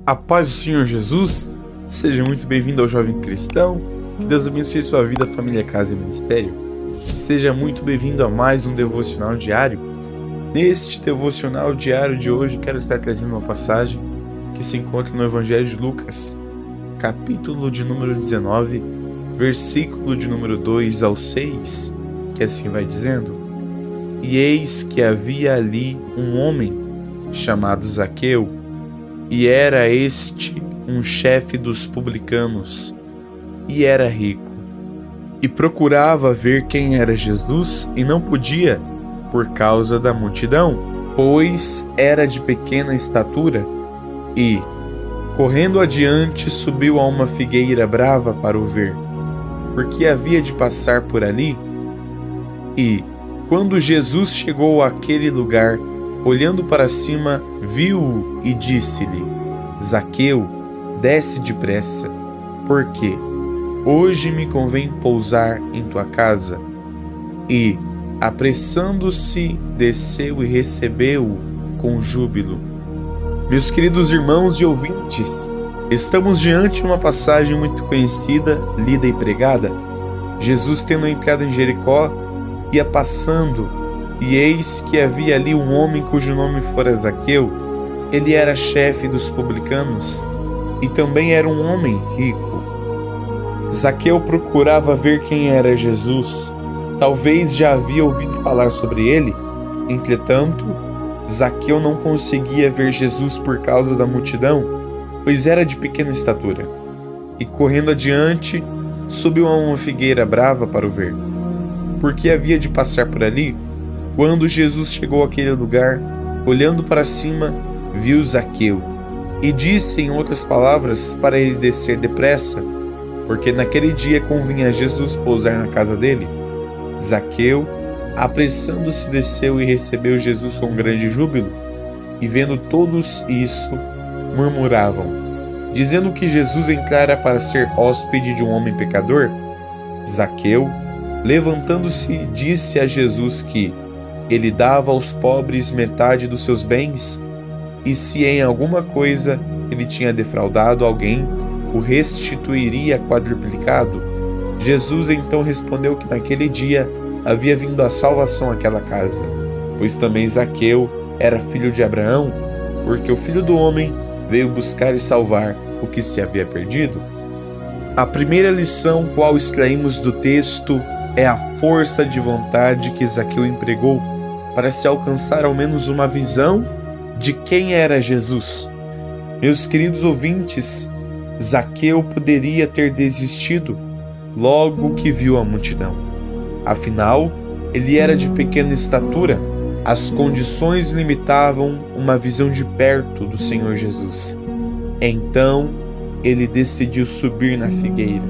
A paz do Senhor Jesus, seja muito bem-vindo ao Jovem Cristão, que Deus abençoe sua vida, família, casa e ministério. Seja muito bem-vindo a mais um devocional diário. Neste devocional diário de hoje, quero estar trazendo uma passagem que se encontra no Evangelho de Lucas, capítulo de número 19, versículo de número 2 ao 6, que assim vai dizendo: E eis que havia ali um homem chamado Zaqueu, e era este um chefe dos publicanos, e era rico, e procurava ver quem era Jesus, e não podia, por causa da multidão, pois era de pequena estatura, e, correndo adiante, subiu a uma figueira brava para o ver, porque havia de passar por ali. E, quando Jesus chegou àquele lugar, olhando para cima, viu-o e disse-lhe: Zaqueu, desce depressa, porque hoje me convém pousar em tua casa. E, apressando-se, desceu e recebeu-o com júbilo. Meus queridos irmãos e ouvintes, estamos diante de uma passagem muito conhecida, lida e pregada. Jesus, tendo entrado em Jericó, ia passando, e eis que havia ali um homem cujo nome fora Zaqueu. Ele era chefe dos publicanos e também era um homem rico. Zaqueu procurava ver quem era Jesus. Talvez já havia ouvido falar sobre ele. Entretanto, Zaqueu não conseguia ver Jesus por causa da multidão, pois era de pequena estatura. E correndo adiante, subiu a uma figueira brava para o ver, porque havia de passar por ali. Quando Jesus chegou àquele lugar, olhando para cima, viu Zaqueu, e disse, em outras palavras, para ele descer depressa, porque naquele dia convinha a Jesus pousar na casa dele. Zaqueu, apressando-se, desceu e recebeu Jesus com grande júbilo, e vendo todos isso, murmuravam, dizendo que Jesus entrara para ser hóspede de um homem pecador. Zaqueu, levantando-se, disse a Jesus que ele dava aos pobres metade dos seus bens, e se em alguma coisa ele tinha defraudado alguém, o restituiria quadruplicado. Jesus então respondeu que naquele dia havia vindo a salvação àquela casa, pois também Zaqueu era filho de Abraão, porque o Filho do Homem veio buscar e salvar o que se havia perdido. A primeira lição qual extraímos do texto é a força de vontade que Zaqueu empregou para se alcançar ao menos uma visão de quem era Jesus. Meus queridos ouvintes, Zaqueu poderia ter desistido logo que viu a multidão. Afinal, ele era de pequena estatura, as condições limitavam uma visão de perto do Senhor Jesus. Então, ele decidiu subir na figueira.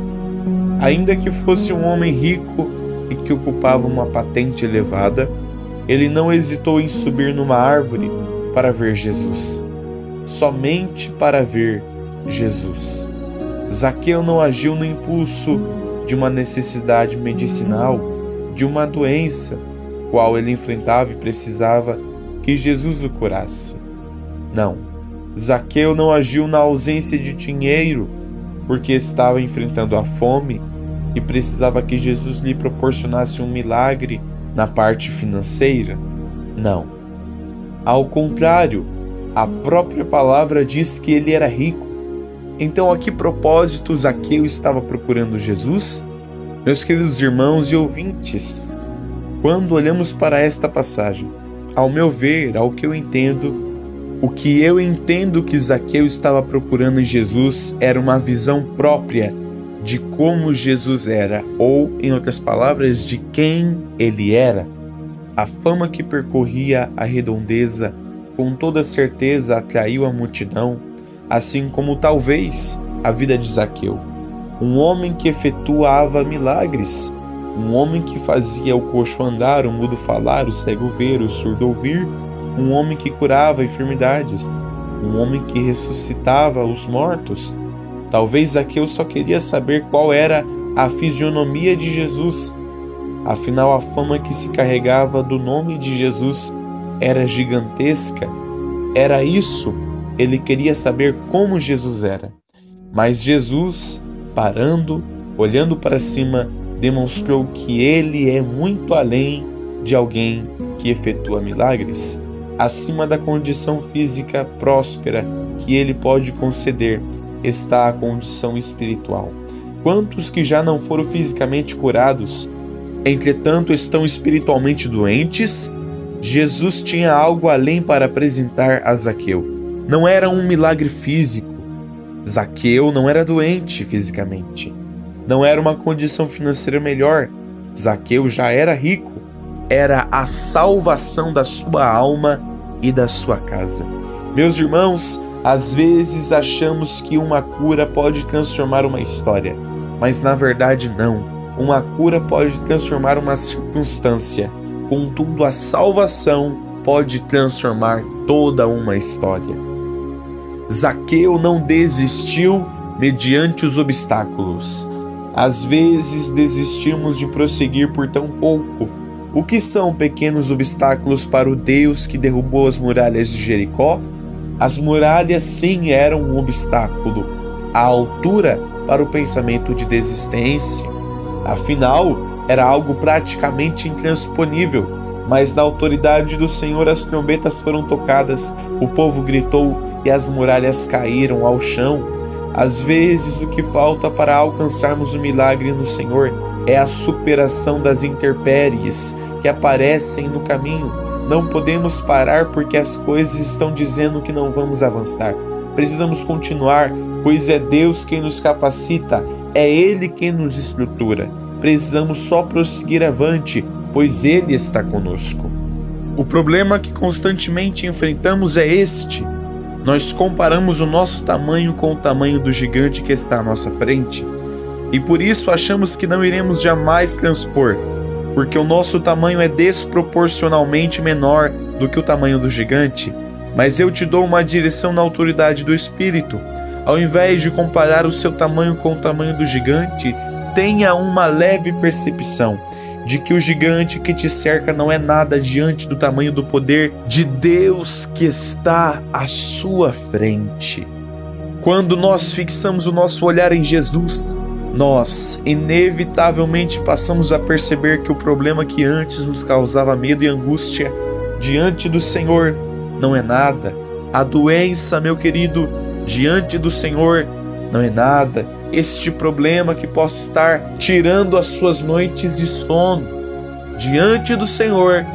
Ainda que fosse um homem rico e que ocupava uma patente elevada, ele não hesitou em subir numa árvore para ver Jesus. Somente para ver Jesus. Zaqueu não agiu no impulso de uma necessidade medicinal, de uma doença, qual ele enfrentava e precisava que Jesus o curasse. Não, Zaqueu não agiu na ausência de dinheiro, porque estava enfrentando a fome e precisava que Jesus lhe proporcionasse um milagre na parte financeira. Não. Ao contrário, a própria palavra diz que ele era rico. Então, a que propósito Zaqueu estava procurando Jesus? Meus queridos irmãos e ouvintes, quando olhamos para esta passagem, ao meu ver, ao que eu entendo, o que eu entendo que Zaqueu estava procurando em Jesus era uma visão própria de como Jesus era, ou, em outras palavras, de quem ele era. A fama que percorria a redondeza, com toda certeza atraiu a multidão, assim como talvez a vida de Zaqueu. Um homem que efetuava milagres, um homem que fazia o coxo andar, o mudo falar, o cego ver, o surdo ouvir, um homem que curava enfermidades, um homem que ressuscitava os mortos. Talvez Zaqueu só queria saber qual era a fisionomia de Jesus. Afinal, a fama que se carregava do nome de Jesus era gigantesca. Era isso ele queria saber como Jesus era. Mas Jesus, parando, olhando para cima, demonstrou que ele é muito além de alguém que efetua milagres. Acima da condição física próspera que ele pode conceder, está a condição espiritual. Quantos que já não foram fisicamente curados, entretanto estão espiritualmente doentes? Jesus tinha algo além para apresentar a Zaqueu. Não era um milagre físico. Zaqueu não era doente fisicamente. Não era uma condição financeira melhor. Zaqueu já era rico. Era a salvação da sua alma e da sua casa. Meus irmãos, às vezes achamos que uma cura pode transformar uma história, mas na verdade não. Uma cura pode transformar uma circunstância, contudo a salvação pode transformar toda uma história. Zaqueu não desistiu mediante os obstáculos. Às vezes desistimos de prosseguir por tão pouco. O que são pequenos obstáculos para o Deus que derrubou as muralhas de Jericó? As muralhas sim eram um obstáculo, a altura para o pensamento de desistência. Afinal, era algo praticamente intransponível, mas na autoridade do Senhor as trombetas foram tocadas, o povo gritou e as muralhas caíram ao chão. Às vezes o que falta para alcançarmos o milagre no Senhor é a superação das intempéries que aparecem no caminho. Não podemos parar porque as coisas estão dizendo que não vamos avançar. Precisamos continuar, pois é Deus quem nos capacita, é Ele quem nos estrutura. Precisamos só prosseguir avante, pois Ele está conosco. O problema que constantemente enfrentamos é este. Nós comparamos o nosso tamanho com o tamanho do gigante que está à nossa frente. E por isso achamos que não iremos jamais transpor, porque o nosso tamanho é desproporcionalmente menor do que o tamanho do gigante. Mas eu te dou uma direção na autoridade do Espírito. Ao invés de comparar o seu tamanho com o tamanho do gigante, tenha uma leve percepção de que o gigante que te cerca não é nada diante do tamanho do poder de Deus que está à sua frente. Quando nós fixamos o nosso olhar em Jesus, nós inevitavelmente passamos a perceber que o problema que antes nos causava medo e angústia diante do Senhor não é nada. A doença, meu querido, diante do Senhor não é nada. Este problema que possa estar tirando as suas noites de sono diante do Senhor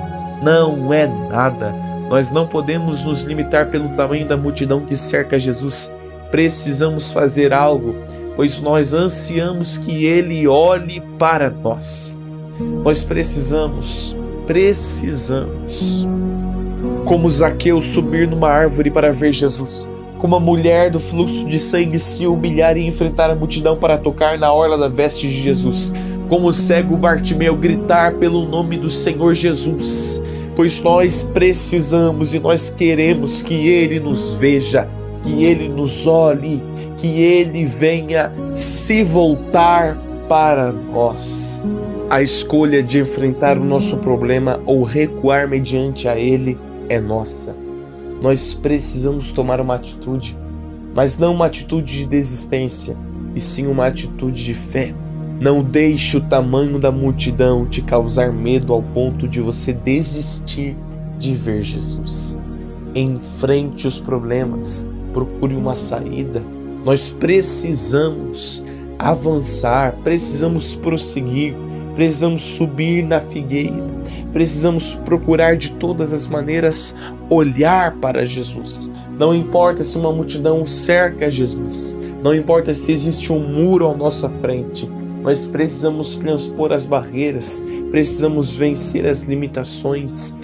não é nada. Nós não podemos nos limitar pelo tamanho da multidão que cerca Jesus. Precisamos fazer algo, pois nós ansiamos que Ele olhe para nós. Nós precisamos, como Zaqueu, subir numa árvore para ver Jesus, como a mulher do fluxo de sangue se humilhar e enfrentar a multidão para tocar na orla da veste de Jesus, como o cego Bartimeu gritar pelo nome do Senhor Jesus, pois nós precisamos e nós queremos que Ele nos veja, que Ele nos olhe, que Ele venha se voltar para nós. A escolha de enfrentar o nosso problema ou recuar mediante a Ele é nossa. Nós precisamos tomar uma atitude, mas não uma atitude de desistência, e sim uma atitude de fé. Não deixe o tamanho da multidão te causar medo ao ponto de você desistir de ver Jesus. Enfrente os problemas, procure uma saída. Nós precisamos avançar, precisamos prosseguir, precisamos subir na figueira, precisamos procurar de todas as maneiras olhar para Jesus. Não importa se uma multidão cerca Jesus, não importa se existe um muro à nossa frente, nós precisamos transpor as barreiras, precisamos vencer as limitações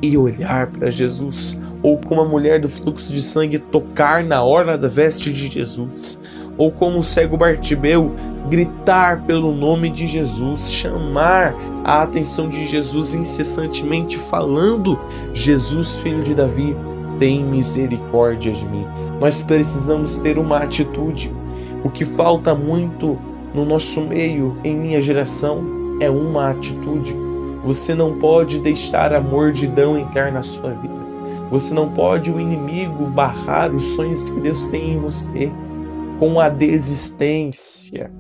e olhar para Jesus. Ou como a mulher do fluxo de sangue, tocar na orla da veste de Jesus, ou como o cego Bartimeu, gritar pelo nome de Jesus, chamar a atenção de Jesus incessantemente, falando: Jesus, filho de Davi, tem misericórdia de mim. Nós precisamos ter uma atitude. O que falta muito no nosso meio, em minha geração, é uma atitude. Você não pode deixar a mordidão entrar na sua vida. Você não pode, o inimigo, barrar os sonhos que Deus tem em você com a desistência,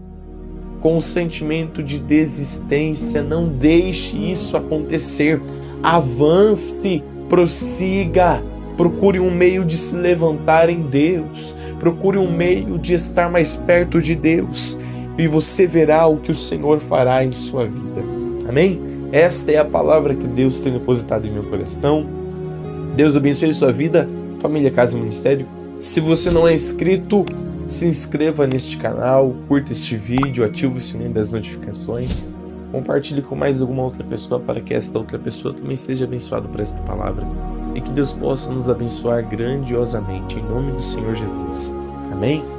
com o sentimento de desistência. Não deixe isso acontecer. Avance, prossiga, procure um meio de se levantar em Deus, procure um meio de estar mais perto de Deus e você verá o que o Senhor fará em sua vida. Amém? Esta é a palavra que Deus tem depositado em meu coração. Deus abençoe a sua vida, família, casa e ministério. Se você não é inscrito, se inscreva neste canal, curta este vídeo, ative o sininho das notificações, compartilhe com mais alguma outra pessoa para que esta outra pessoa também seja abençoada por esta palavra e que Deus possa nos abençoar grandiosamente em nome do Senhor Jesus. Amém?